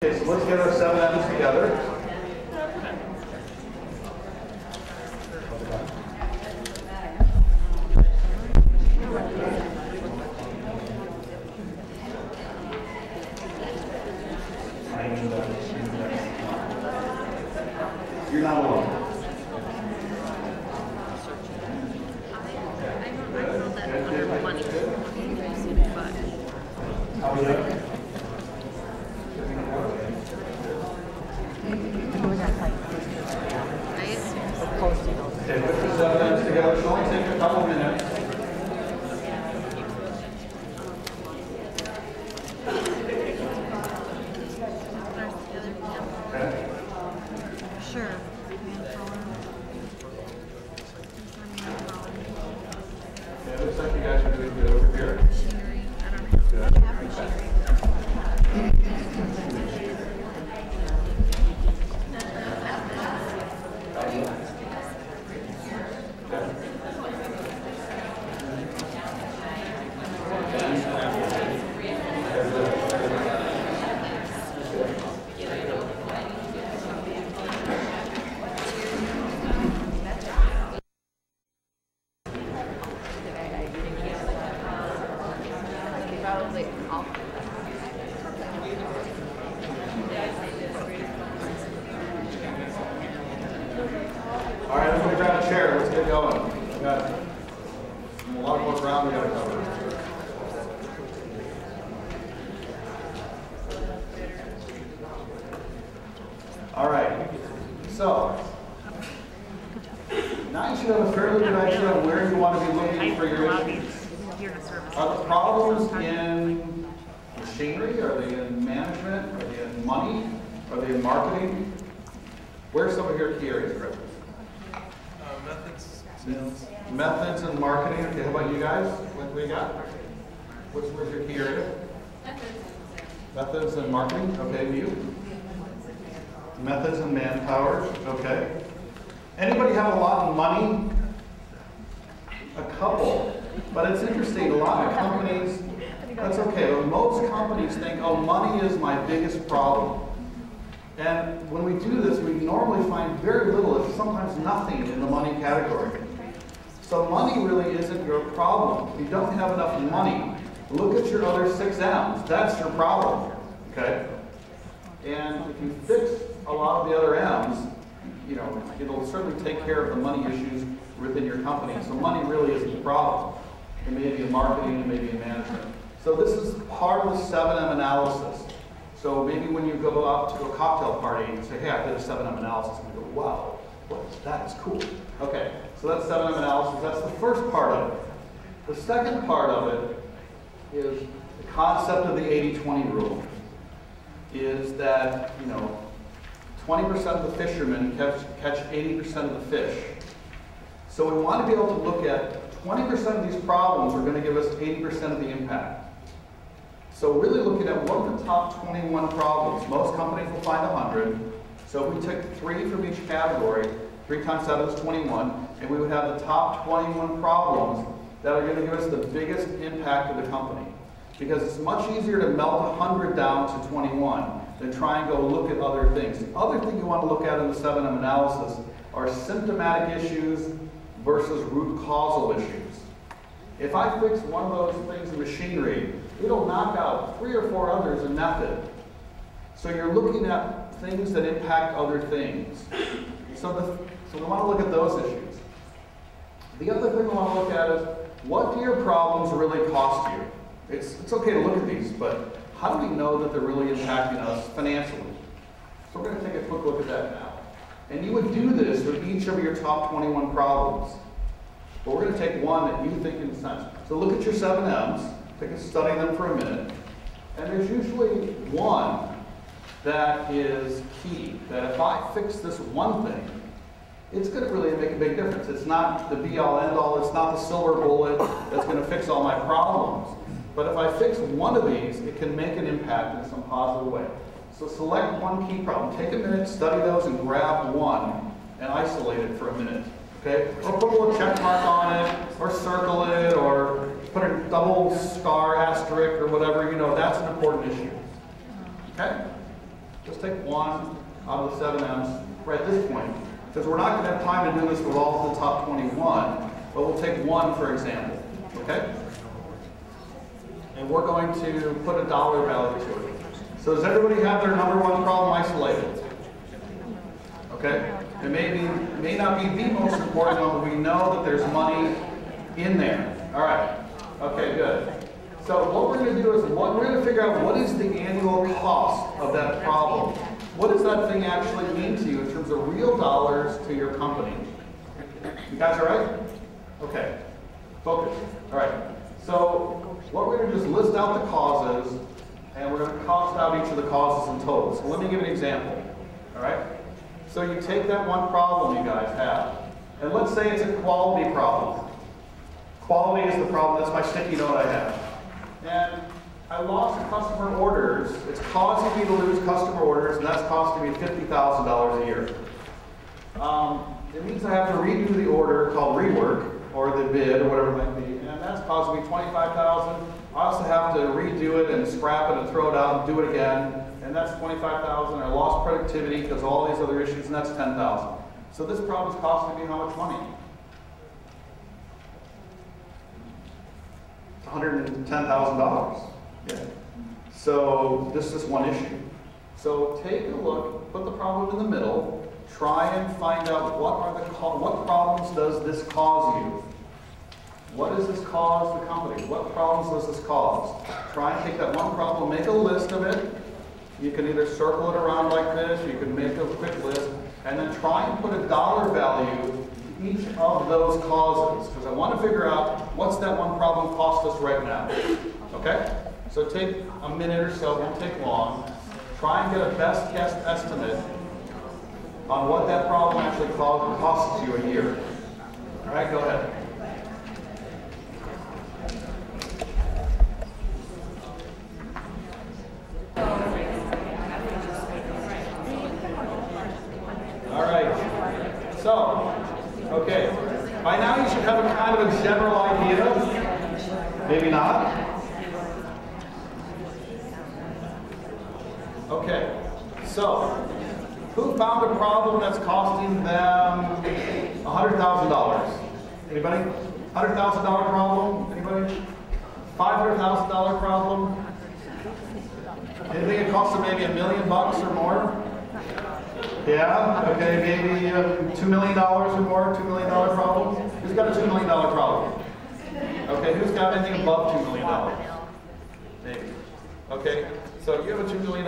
Okay, so let's get our 7 M's together. You're not alone. How are you? Okay, put your 7 M's together. It'll only take a couple minutes. Okay. Sure. Okay, it looks like you guys are doing good over here. Machinery. I don't have machinery. Probably all. All right, everybody grab a chair. Let's get going. We got a lot more ground we got to cover. All right. So now you should have a fairly good idea of where you want to be looking for your issues. Are the problems in machinery? Are they in management? Are they in money? Are they in marketing? Where's some of your key areas, Chris? Methods, sales. Methods and marketing. Okay, how about you guys? What do you got? Where's your key area? Methods and marketing. Okay, you? Methods and manpower. Okay. Anybody have a lot of money? A couple. But it's interesting, a lot of companies, that's okay, but most companies think, oh, money is my biggest problem. And when we do this, we normally find very little, if sometimes nothing, in the money category. So money really isn't your problem. If you don't have enough money, look at your other 6 M's. That's your problem, okay? And if you fix a lot of the other M's, you know, it'll certainly take care of the money issues within your company. So money really isn't the problem. It may be in marketing, it may be in management. So this is part of the 7M analysis. So maybe when you go out to a cocktail party and say, hey, I did a 7M analysis, and you go, wow, that is cool. Okay, so that's 7M analysis. That's the first part of it. The second part of it is the concept of the 80-20 rule. Is that, you know, 20% of the fishermen catch 80% of the fish. So we want to be able to look at 20% of these problems are going to give us 80% of the impact. So really looking at what are the top 21 problems. Most companies will find 100. So if we took 3 from each category, 3 times 7 is 21, and we would have the top 21 problems that are going to give us the biggest impact to the company. Because it's much easier to melt 100 down to 21 than try and go look at other things. The other thing you want to look at in the 7M analysis are symptomatic issues versus root causal issues. If I fix one of those things in machinery, it'll knock out 3 or 4 others in method. So you're looking at things that impact other things. So we want to look at those issues. The other thing we want to look at is, what do your problems really cost you? It's okay to look at these, but how do we know that they're really impacting us financially? So we're going to take a quick look at that now. And you would do this with each of your top 21 problems. But we're going to take one that you think makes sense. So look at your 7 M's, take a study them for a minute, and there's usually one that is key, that if I fix this one thing, it's going to really make a big difference. It's not the be-all, end-all, it's not the silver bullet that's going to fix all my problems. But if I fix one of these, it can make an impact in some positive way. So select one key problem. Take a minute, study those, and grab one and isolate it for a minute. Okay? Or put a little check mark on it, or circle it, or put a double star asterisk or whatever. You know, that's an important issue. Okay? Just take one out of the 7 M's right at this point. Because we're not going to have time to do this with all of the top 21, but we'll take one for example. Okay? And we're going to put a dollar value to it. So does everybody have their number one problem isolated? Okay? It may not be the most important one, but we know that there's money in there. All right. Okay, good. So what we're going to do is we're going to figure out what is the annual cost of that problem. What does that thing actually mean to you in terms of real dollars to your company? You guys all right? Okay. Focus. All right. So what we're going to do is list out the causes, and we're going to cost out each of the causes in total. So let me give an example. All right? So you take that one problem you guys have, and let's say it's a quality problem. Quality is the problem. That's my sticky note I have. And I lost customer orders. It's causing me to lose customer orders, and that's costing me $50,000 a year. It means I have to redo the order called rework, or the bid, or whatever it might be, and that's costing me $25,000. I also have to redo it and scrap it and throw it out and do it again, and that's $25,000. I lost productivity because of all these other issues, and that's $10,000. So this problem is costing me how much money? $110,000. Yeah. So this is one issue. So take a look, put the problem in the middle, try and find out what problems does this cause you? What does this cause the company? What problems does this cause? Try and take that one problem, make a list of it. You can either circle it around like this, you can make a quick list, and then try and put a dollar value to each of those causes, because I want to figure out what's that one problem cost us right now. Okay? So take a minute or so, it won't take long. Try and get a best guess estimate on what that problem actually costs you a year. All right, go ahead. All right. So, okay. By now you should have a kind of a general idea. Maybe not. Okay. So, who found a problem that's costing them $100,000? Anybody? $100,000 problem? Anybody? $500,000 problem? Anything that costs them maybe $1 million or more? Yeah? Okay, maybe $2 million or more? $2 million problem? Who's got a $2 million problem? Okay, who's got anything above $2 million? Maybe. Okay, so you have a $2 million